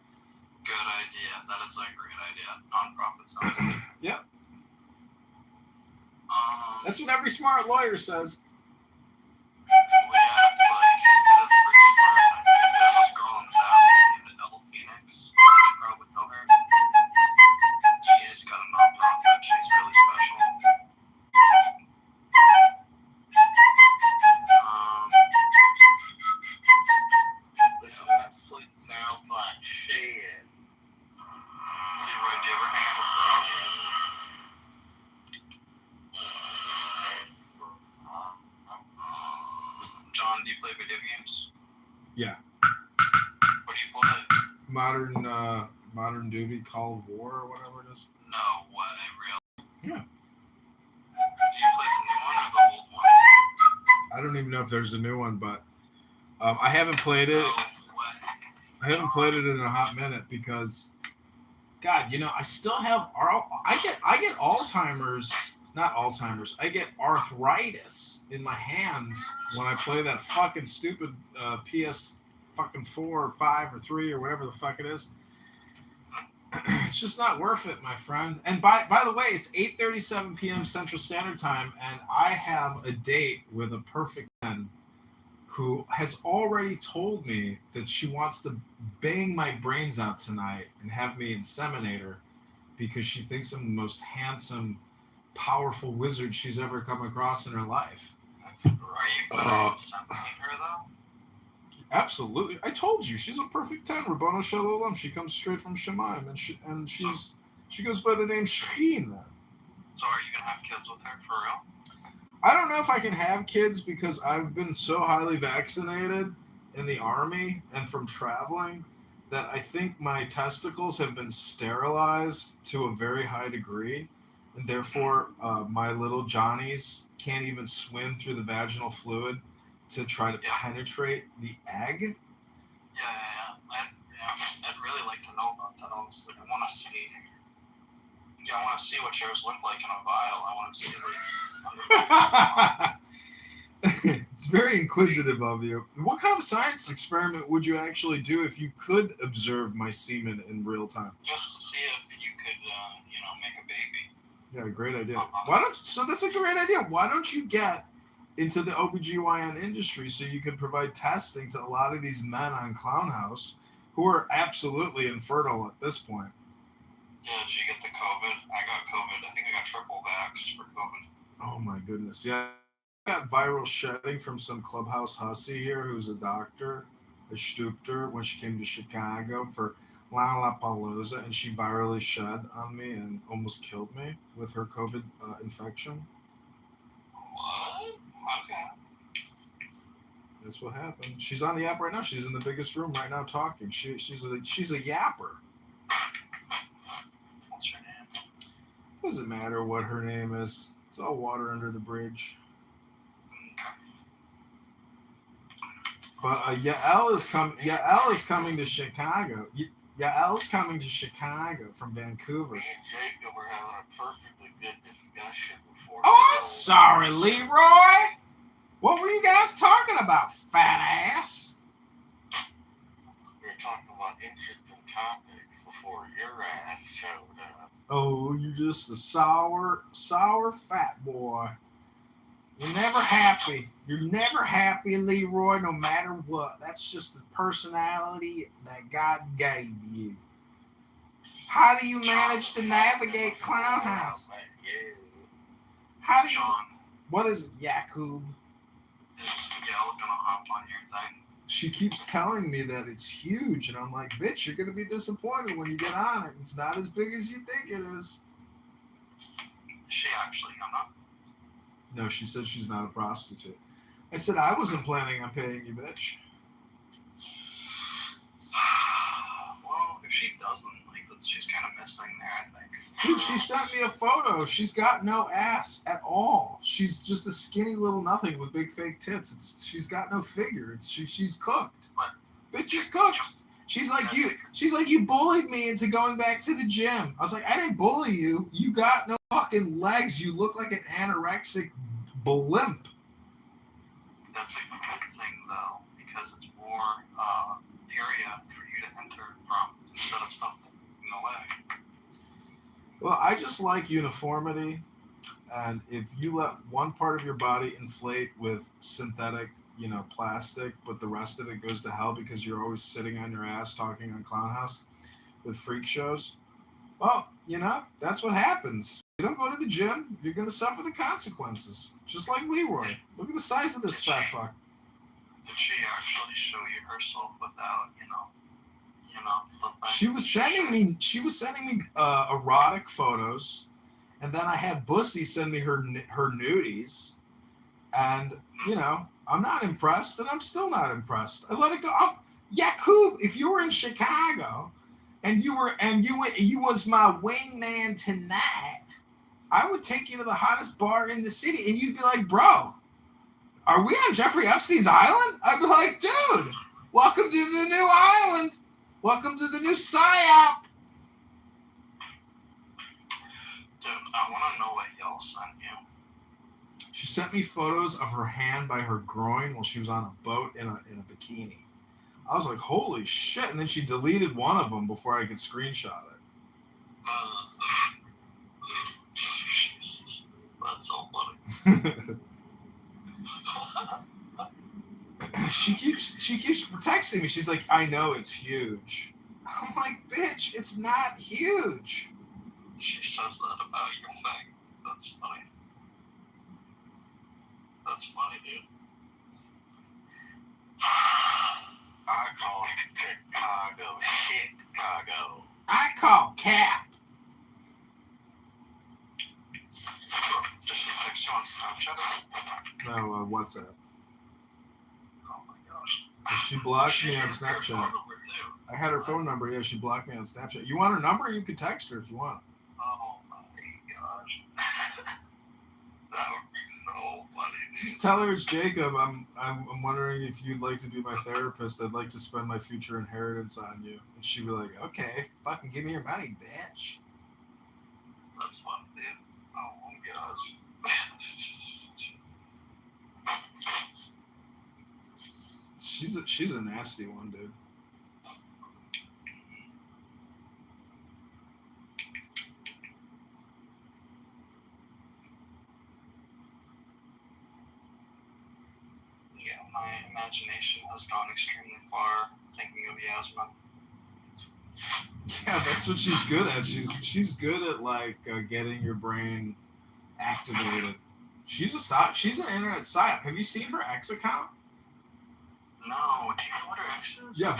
Good idea. That is a great idea. Nonprofit sounds good. Yep. That's what every smart lawyer says. Well, yeah, it's like, it is pretty smart. There's this girl on this app named Ella Phoenix. You probably know her. She's got a nonprofit. She's really special. That flute sounds like shit. Leroy, do you ever hang out with John, do you play video games? Yeah. What do you play? Modern Duty, Call of War, or whatever it is. No way, really? Yeah. Do you play the new one or the old one? I don't even know if there's a new one, but I haven't played it. No way. I haven't played it in a hot minute because, God, you know, I still have I get Alzheimer's, not Alzheimer's. I get arthritis in my hands when I play that fucking stupid PS fucking 4 or 5 or 3 or whatever the fuck it is. It's just not worth it, my friend. And by the way, it's 8:37 p.m. Central Standard Time, and I have a date with a perfect man who has already told me that she wants to bang my brains out tonight and have me inseminate her because she thinks I'm the most handsome, powerful wizard she's ever come across in her life. Are you going to inseminate her, though? Absolutely. I told you, she's a perfect 10. Rabbano Shalom. She comes straight from Shemaim, and she goes by the name Shaheen. So are you going to have kids with her, for real? I don't know if I can have kids because I've been so highly vaccinated in the Army and from traveling that I think my testicles have been sterilized to a very high degree, and therefore my little Johnnies can't even swim through the vaginal fluid to try to penetrate the egg. Yeah. I'd really like to know about that, honestly. I want to see. Yeah, I want to see what yours look like in a vial. I want to see It's very inquisitive of you. What kind of science experiment would you actually do if you could observe my semen in real time? Just to see if you could, make a baby. Yeah, great idea. So that's a great idea. Why don't you get into the OBGYN industry so you could provide testing to a lot of these men on Clown House who are absolutely infertile at this point. Did you get the COVID? I got COVID. I think I got triple vaxxed for COVID. Oh my goodness. Yeah. I got viral shedding from some clubhouse hussy here who's a doctor. I stooped her when she came to Chicago for Lollapalooza, and she virally shed on me and almost killed me with her COVID infection. What? Okay. That's what happened. She's on the app right now. She's in the biggest room right now talking. She's a yapper. What's her name? Doesn't matter what her name is. It's all water under the bridge. But Yael is coming to Chicago. Yael's coming to Chicago from Vancouver. Me and Jacob were having a perfectly good discussion before. Oh, I'm sorry, Leroy. What were you guys talking about, fat ass? We were talking about interesting topics before your ass showed up. Oh, you're just a sour fat boy. You're never happy. You're never happy, Leroy, no matter what. That's just the personality that God gave you. How do you manage to navigate Clown House? How do you... What is it, Yakub? Is Yael gonna hop on your thing? She keeps telling me that it's huge, and I'm like, bitch, you're going to be disappointed when you get on it. It's not as big as you think it is. Is she actually gonna? No, she said she's not a prostitute. I said, I wasn't planning on paying you, bitch. Well, if she doesn't, she's kind of missing there, I think. Dude, she sent me a photo. She's got no ass at all. She's just a skinny little nothing with big fake tits. She's got no figure. She's cooked. What? Bitch is cooked. She's like you. She's like, you bullied me into going back to the gym. I was like, I didn't bully you. You got no fucking legs. You look like an anorexic blimp. That's a good thing, though, because it's more area for you to enter from instead of something in the way. Well, I just like uniformity, and if you let one part of your body inflate with synthetic, plastic, but the rest of it goes to hell because you're always sitting on your ass talking on Clown House with freak shows, well, that's what happens. You don't go to the gym, you're going to suffer the consequences. Just like Leroy. Look at the size of this fat fuck. Did she actually show you herself without, She was sending me erotic photos, and then I had Bussy send me her nudies, and I'm not impressed, and I'm still not impressed. I let it go. Yakub, if you were in Chicago, and you was my wingman tonight, I would take you to the hottest bar in the city, and you'd be like, bro, are we on Jeffrey Epstein's island? I'd be like, dude, welcome to the new island. Welcome to the new PSYOP. Dude, I want to know what Yael sent you. She sent me photos of her hand by her groin while she was on a boat in a bikini. I was like, holy shit. And then she deleted one of them before I could screenshot it. That's so funny. She keeps texting me. She's like, I know it's huge. I'm like, bitch, it's not huge. She says that about your thing. That's funny. That's funny, dude. I call Chicago Chicago. I call Cap. Does she text you on Snapchat? No, WhatsApp. Oh my gosh. She blocked me on Snapchat. I had her phone number. Yeah, she blocked me on Snapchat. You want her number? You could text her if you want. Oh my gosh. That would be so funny, dude. Just tell her it's Jacob. I'm wondering if you'd like to be my therapist. I'd like to spend my future inheritance on you. And she'd be like, okay, fucking give me your money, bitch. That's funny, dude. Oh my gosh. She's a nasty one, dude. Jasmine. Yeah, that's what she's good at. She's good at like getting your brain activated. She's an internet psyop. Have you seen her X account? No, do you know what her ex is? Yeah,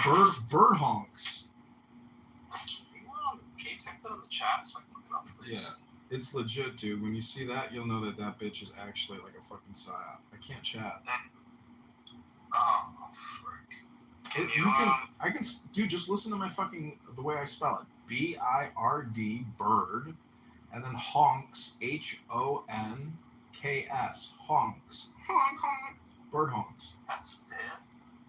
bird honks. Can you type that in the chat so I can look it up, please? Yeah, it's legit, dude. When you see that, you'll know that that bitch is actually like a fucking psyop. I can't chat. Oh, frick. Dude, just listen to my fucking, the way I spell it. B-I-R-D, bird, and then honks, H-O-N-K-S, honks. Honk, honk. Bird honks. That's it?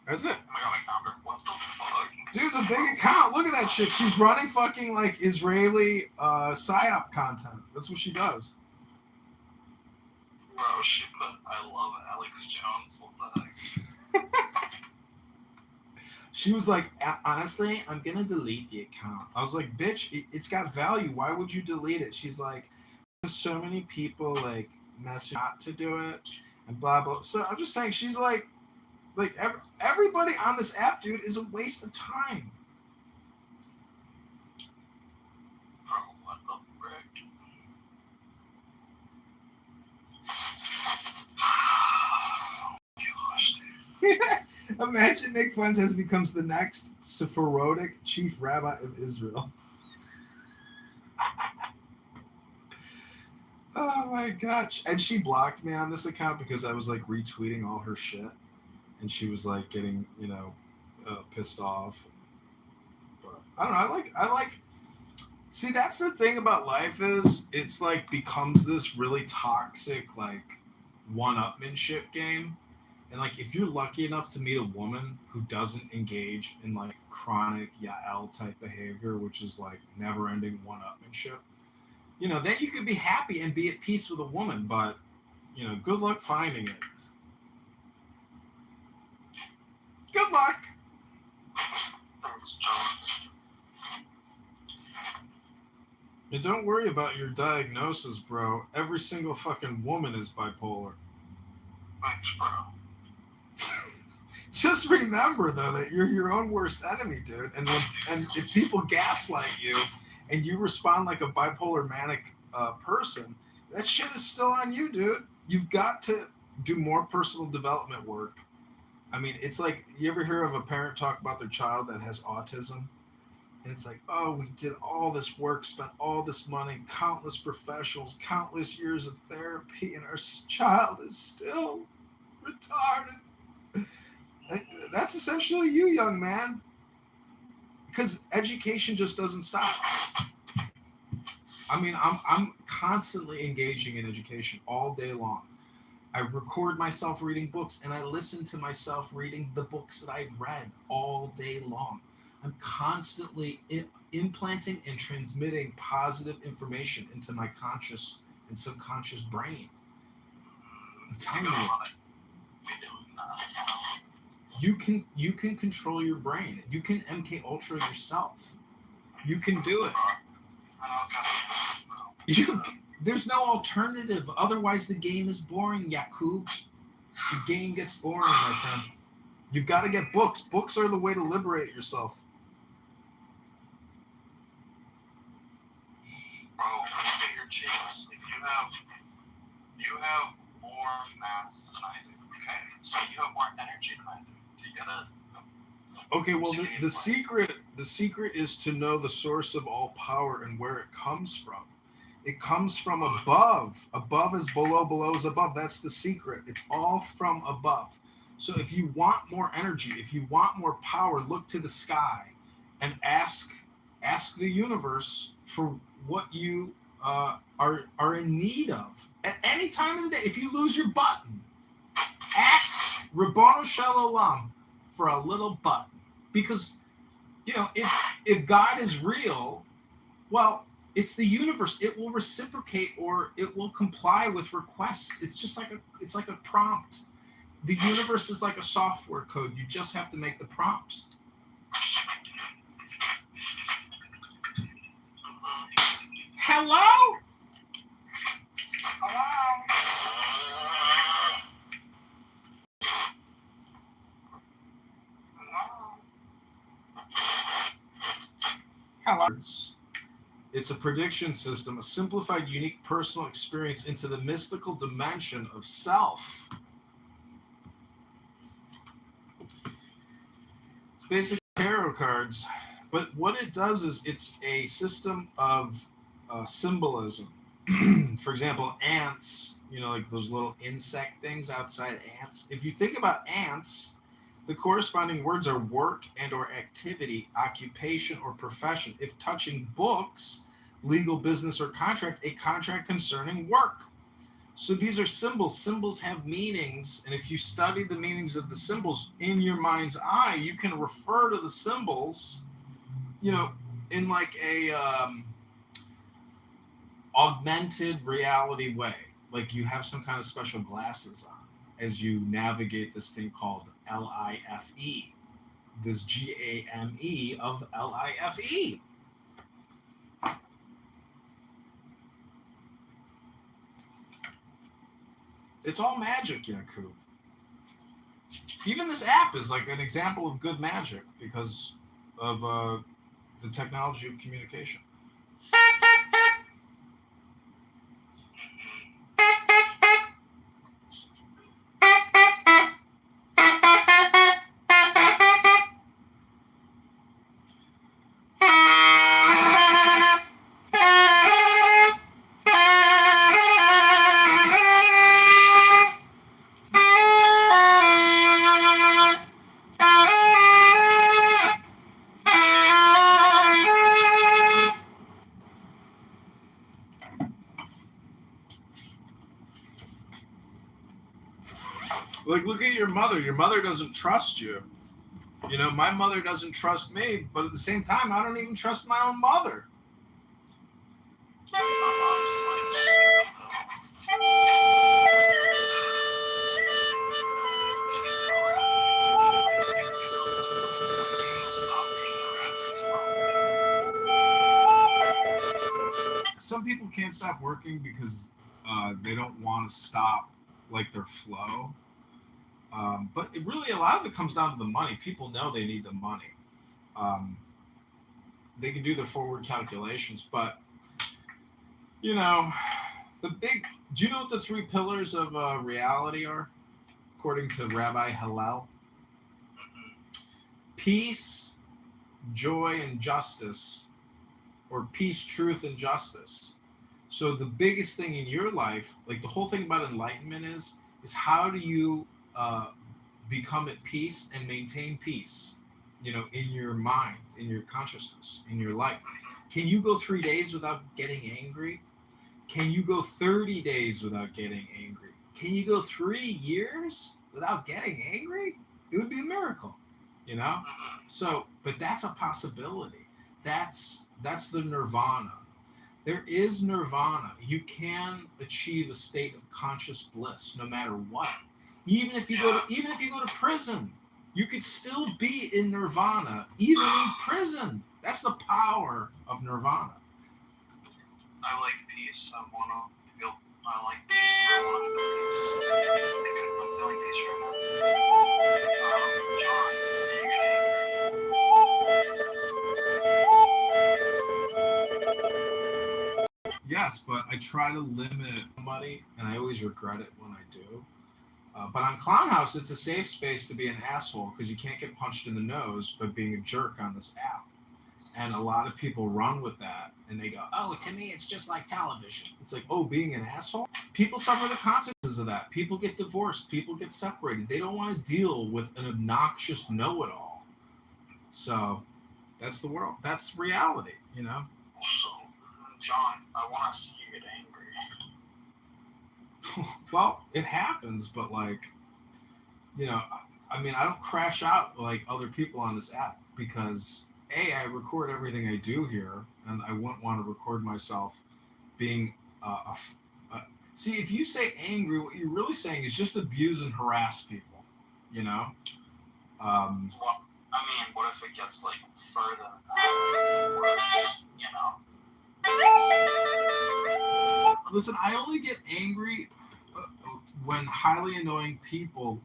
That's it. Oh my god, I found her. What the fuck? Dude's a big account. Look at that shit. She's running fucking like Israeli psyop content. That's what she does. Bro, she put, I love Alex Jones. What the heck? She was like, honestly, I'm going to delete the account. I was like, bitch, it's got value. Why would you delete it? She's like, there's so many people like messing not to do it and blah, blah. So I'm just saying, she's like everybody on this app, dude, is a waste of time. Bro, what the frick? Gosh, dude. Imagine Nick Fuentes becomes the next Sephardic chief rabbi of Israel. Oh my gosh. And she blocked me on this account because I was like retweeting all her shit. And she was like getting, pissed off. But I don't know. I like, see, that's the thing about life is it's like becomes this really toxic, like one-upmanship game. And like, if you're lucky enough to meet a woman who doesn't engage in like chronic Yael type behavior, which is like never-ending one-upmanship, then you could be happy and be at peace with a woman. But good luck finding it. Good luck. And don't worry about your diagnosis, bro. Every single fucking woman is bipolar. Thanks, bro. Just remember, though, that you're your own worst enemy, dude. And if people gaslight you and you respond like a bipolar manic person, that shit is still on you, dude. You've got to do more personal development work. I mean, it's like, you ever hear of a parent talk about their child that has autism? And it's like, oh, we did all this work, spent all this money, countless professionals, countless years of therapy, and our child is still retarded. That's essentially you, young man. Because education just doesn't stop. I mean, I'm constantly engaging in education all day long. I record myself reading books, and I listen to myself reading the books that I've read all day long. I'm constantly implanting and transmitting positive information into my conscious and subconscious brain. I'm telling you, you can control your brain. You can MK Ultra yourself. You can do it. There's no alternative. Otherwise, the game is boring, Yakub. The game gets boring, my friend. You've got to get books. Books are the way to liberate yourself. Bro, look at your cheeks. Like, you have more mass than I do. Okay, so you have more energy than I do. Okay, well, the secret is to know the source of all power and where it comes from. It comes from above. Above is below, below is above. That's the secret. It's all from above. So if you want more energy, if you want more power, look to the sky and ask the universe for what you are in need of. At any time of the day, if you lose your button, ask Ribono Shel Olam for a little button. Because, if God is real, well, it's the universe. It will reciprocate or it will comply with requests. It's like a prompt. The universe is like a software code. You just have to make the prompts. Hello? It's a prediction system, a simplified, unique personal experience into the mystical dimension of self. It's basically tarot cards, but what it does is it's a system of symbolism. For example, ants, like those little insect things outside ants. If you think about ants, the corresponding words are work and or activity, occupation or profession. If touching books, legal, business, or contract, a contract concerning work. So these are symbols. Symbols have meanings, and if you study the meanings of the symbols in your mind's eye, you can refer to the symbols, in like a augmented reality way. Like you have some kind of special glasses on as you navigate this thing called LIFE, this GAME of LIFE. It's all magic, Yaku. Even this app is like an example of good magic because of the technology of communication. Like, look at your mother. Your mother doesn't trust you. My mother doesn't trust me, but at the same time, I don't even trust my own mother. Some people can't stop working because they don't want to stop like their flow. But it really, a lot of it comes down to the money. People know they need the money. They can do their forward calculations, but do you know what the 3 pillars of reality are, according to Rabbi Hillel? Peace, joy, and justice, or peace, truth, and justice. So the biggest thing in your life, like the whole thing about enlightenment is how do you become at peace and maintain peace, in your mind, in your consciousness, in your life. Can you go 3 days without getting angry? Can you go 30 days without getting angry? Can you go 3 years without getting angry? It would be a miracle, So, but that's a possibility. That's the nirvana. There is nirvana. You can achieve a state of conscious bliss no matter what. Even if you go to prison, you could still be in nirvana, even in prison. That's the power of nirvana. I like peace. I like peace. I want to feel peace. I'm feeling peace right now. John, are you getting? Yes, but I try to limit somebody, and I always regret it when I do. But on Clown House, it's a safe space to be an asshole because you can't get punched in the nose by being a jerk on this app. And a lot of people run with that, and they go, oh, to me, it's just like television. It's like, oh, being an asshole? People suffer the consequences of that. People get divorced. People get separated. They don't want to deal with an obnoxious know-it-all. So that's the world. That's reality, So, John, I want to see you get angry. Well, it happens, but I don't crash out like other people on this app because I record everything I do here, and I wouldn't want to record myself being see, if you say angry, what you're really saying is just abuse and harass people, Well, what if it gets further? Listen, I only get angry when highly annoying people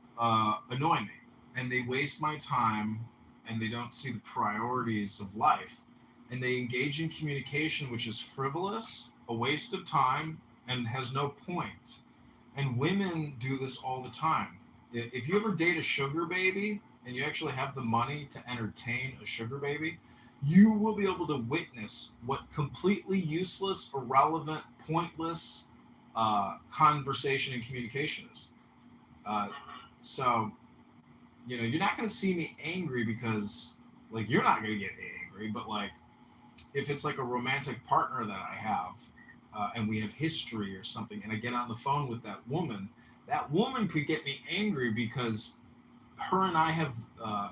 annoy me, and they waste my time, and they don't see the priorities of life, and they engage in communication which is frivolous, a waste of time, and has no point. And women do this all the time. If you ever date a sugar baby and you actually have the money to entertain a sugar baby, you will be able to witness what completely useless, irrelevant, pointless conversation and communication is. So, you're not going to see me angry because, like, you're not going to get me angry, but, like, if it's like a romantic partner that I have, and we have history or something, and I get on the phone with that woman could get me angry because her and I have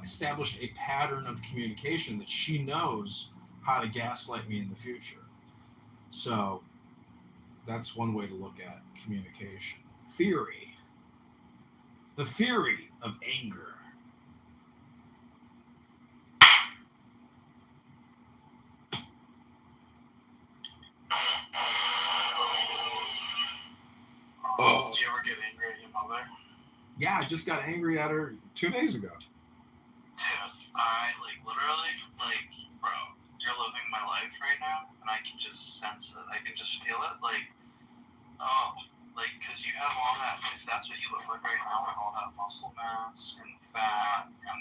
established a pattern of communication that she knows how to gaslight me in the future. So that's one way to look at communication. Theory. The theory of anger. Oh. Do you ever get angry at your mother? Yeah, I just got angry at her 2 days ago. Dude, I literally, bro, you're living my life right now, and I can just sense it. I can just feel it. Because you have all that, if that's what you look like right now, like all that muscle mass and fat and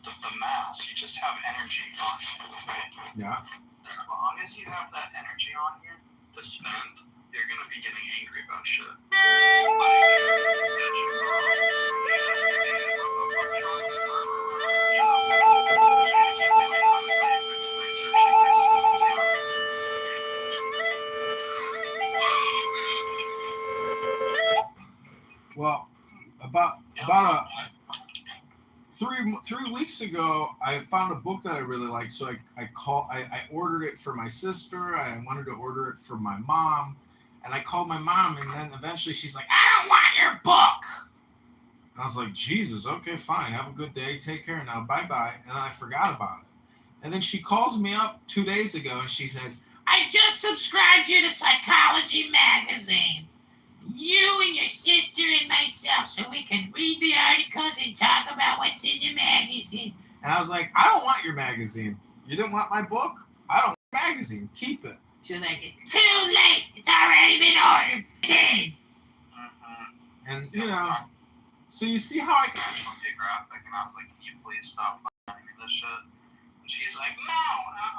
the mass, you just have energy on you, right? Yeah. As long as you have that energy on you to spend, you're going to be getting angry about shit. Well, about 3 weeks ago, I found a book that I really liked, so I ordered it for my sister. I wanted to order it for my mom, and I called my mom, and then eventually she's like, "I don't want your book." And I was like, "Jesus, okay, fine. Have a good day. Take care now. Bye-bye." And then I forgot about it. And then she calls me up 2 days ago, and she says, "I just subscribed you to Psychology Magazine. You and your sister and myself, so we can read the articles and talk about what's in the magazine." And I was like, "I don't want your magazine. You didn't want my book? I don't want your magazine. Keep it." She's like, "It's too late. It's already been ordered." And, so you see how I can... National Geographic, and I was like, "Can you please stop buying me this shit?" And she's like, "No,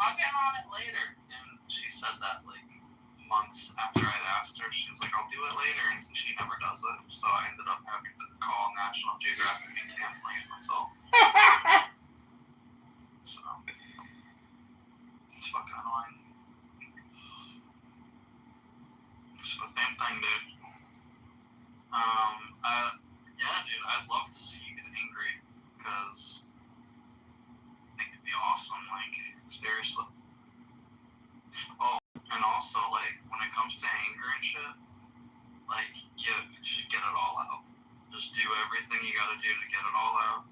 I'll get on it later." And she said that, months after I'd asked her. She was like, "I'll do it later," and she never does it. So I ended up having to call National Geographic and canceling it myself. So it's fucking annoying. So same thing, dude. Yeah, dude, I'd love to see you get angry because it could be awesome. Seriously. Oh, and also, when it comes to anger and shit, you should get it all out. Just do everything you gotta do to get it all out.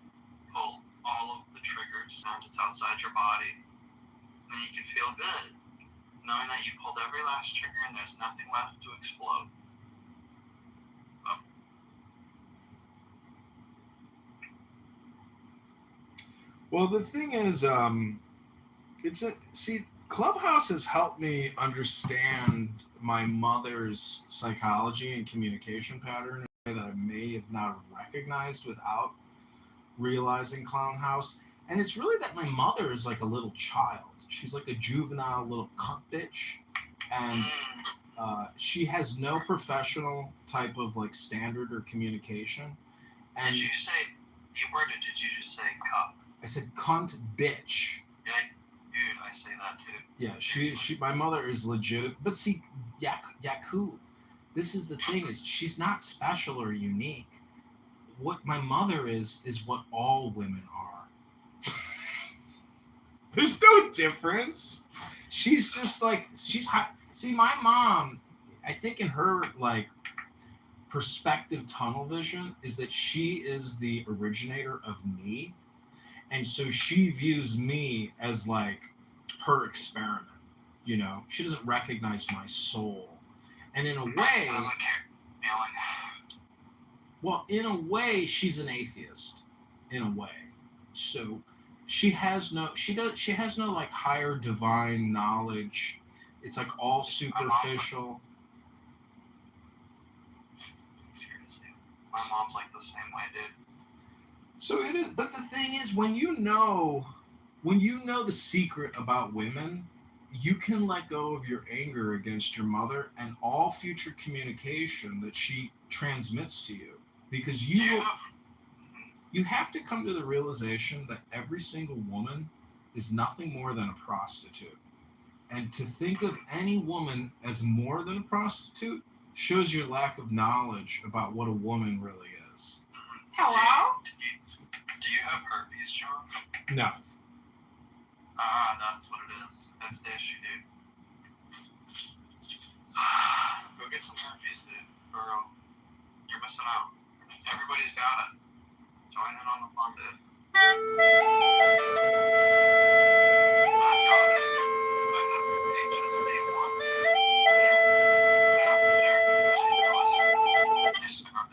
Pull all of the triggers and it's outside your body. And you can feel good, knowing that you pulled every last trigger and there's nothing left to explode. Well, the thing is, Clubhouse has helped me understand my mother's psychology and communication pattern in a way that I may have not recognized without realizing Clown House. And it's really that my mother is like a little child. She's like a juvenile little cunt bitch. And she has no professional type of standard or communication. And did you say, did you just say cup? I said cunt bitch. Yeah, dude, I say that too. Yeah, she my mother is legit. But see, Yaku, this is the thing, is she's not special or unique. What my mother is what all women are. There's no difference. She's just she's hot. See, my mom, I think in her perspective tunnel vision is that she is the originator of me. And so she views me as her experiment, She doesn't recognize my soul. And in a way, well, in a way, she's an atheist, in a way. So She has no like higher divine knowledge. It's like all superficial. My mom's like the same way, dude. So it is, but the thing is, when you know the secret about women, you can let go of your anger against your mother and all future communication that she transmits to you, because you have to come to the realization that every single woman is nothing more than a prostitute. And to think of any woman as more than a prostitute shows your lack of knowledge about what a woman really is. Hello? Do you have herpes, John? No. That's what it is. That's the issue, dude. Go get some herpes, dude. For real. You're missing out. Everybody's got it. Join in on the fun, dude.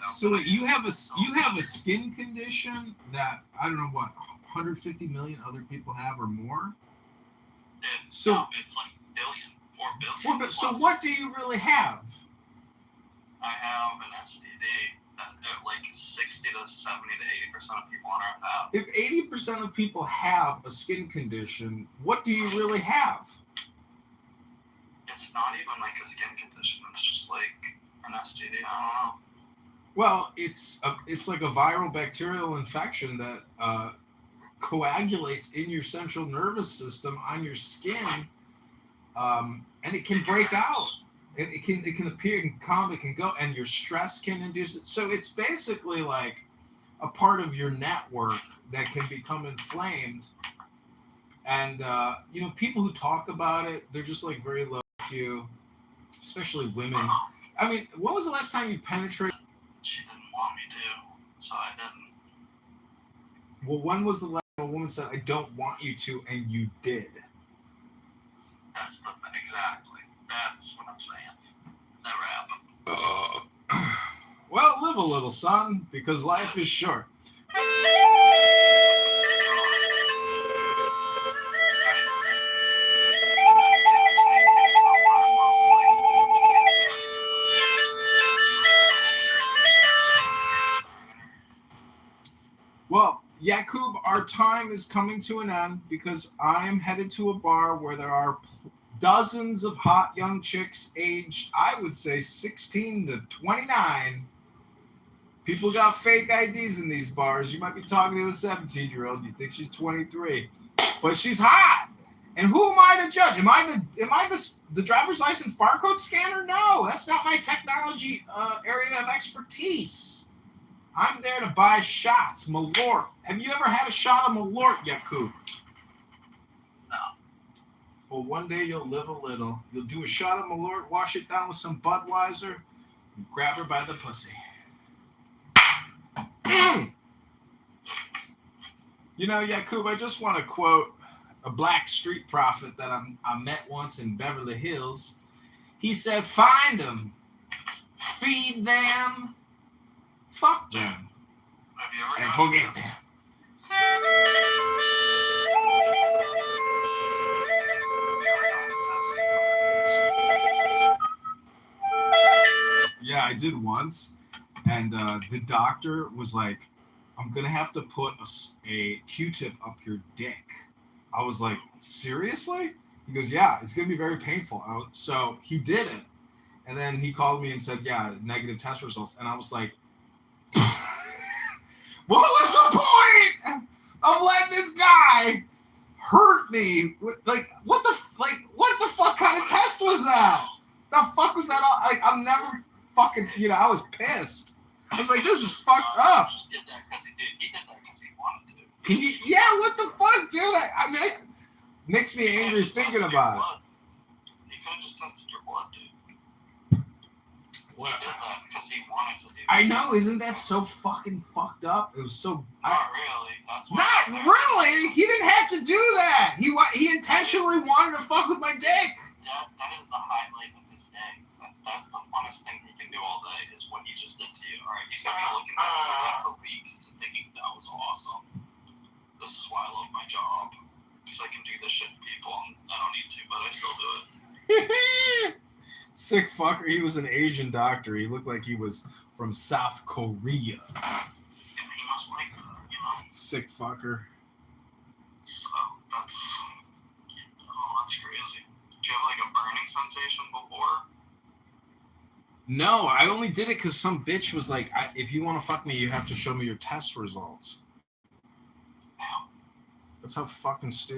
So wait, you have a skin condition that I don't know what 150 million other people have or more. So no, it's like billion, 4 billion. So what do you really have? I have an STD that like 60 to 70 to 80% of people on Earth have. If 80% of people have a skin condition, what do you really have? It's not even like a skin condition. It's just like an STD. I don't know. Well, it's like a viral bacterial infection that coagulates in your central nervous system on your skin, and it can break out. It can appear, it can come, it can go, and your stress can induce it. So it's basically like a part of your network that can become inflamed. And people who talk about it, they're just like very low IQ, especially women. I mean, when was the last time you penetrated? She didn't want me to, so I didn't. Well, when was the last time a woman said, "I don't want you to," and you did? That's the thing, exactly. That's what I'm saying. Never happened. Well, live a little, son, because life is short. Well, Yakub, our time is coming to an end because I am headed to a bar where there are dozens of hot young chicks aged, I would say, 16 to 29. People got fake IDs in these bars. You might be talking to a 17-year-old. You think she's 23, but she's hot. And who am I to judge? Am I the driver's license barcode scanner? No, that's not my technology area of expertise. I'm there to buy shots. Malort. Have you ever had a shot of Malort, Yakub? No. Well, one day you'll live a little. You'll do a shot of Malort, wash it down with some Budweiser, and grab her by the pussy. You know, Yakub, I just want to quote a black street prophet that I met once in Beverly Hills. He said, "Find them, feed them, fuck them, Have you ever and forget them." Yeah, I did once, and the doctor was like, "I'm gonna have to put a Q-tip up your dick." I was like, "Seriously?" He goes, "Yeah, it's gonna be very painful." So he did it, and then he called me and said, "Yeah, negative test results," and I was like, "What was the point of letting this guy hurt me? What the fuck kind of test was that? The fuck was that? I'm never fucking, I was pissed. I was like, this is fucked up." He did that because he wanted to. What the fuck, dude? I mean, it makes me angry thinking about it. He could have just tested your blood, dude. What? He did that because he wanted to do it. I know, isn't that so fucking fucked up? It was so. Not really. That's why Not really. He didn't have to do that. He intentionally wanted to fuck with my dick. That is the highlight of his day. That's the funnest thing he can do all day is what he just did to you. All right, he's gonna be looking back at that for weeks and thinking that was awesome. This is why I love my my job because I can do this shit to people. And I don't need to, but I still do it. Sick fucker. He was an Asian doctor. He looked like he was from South Korea. Yeah, he must like that, you know? Sick fucker. So that's crazy. Did you have like a burning sensation before? No, I only did it because some bitch was like, if you want to fuck me, you have to show me your test results. That's how fucking stupid.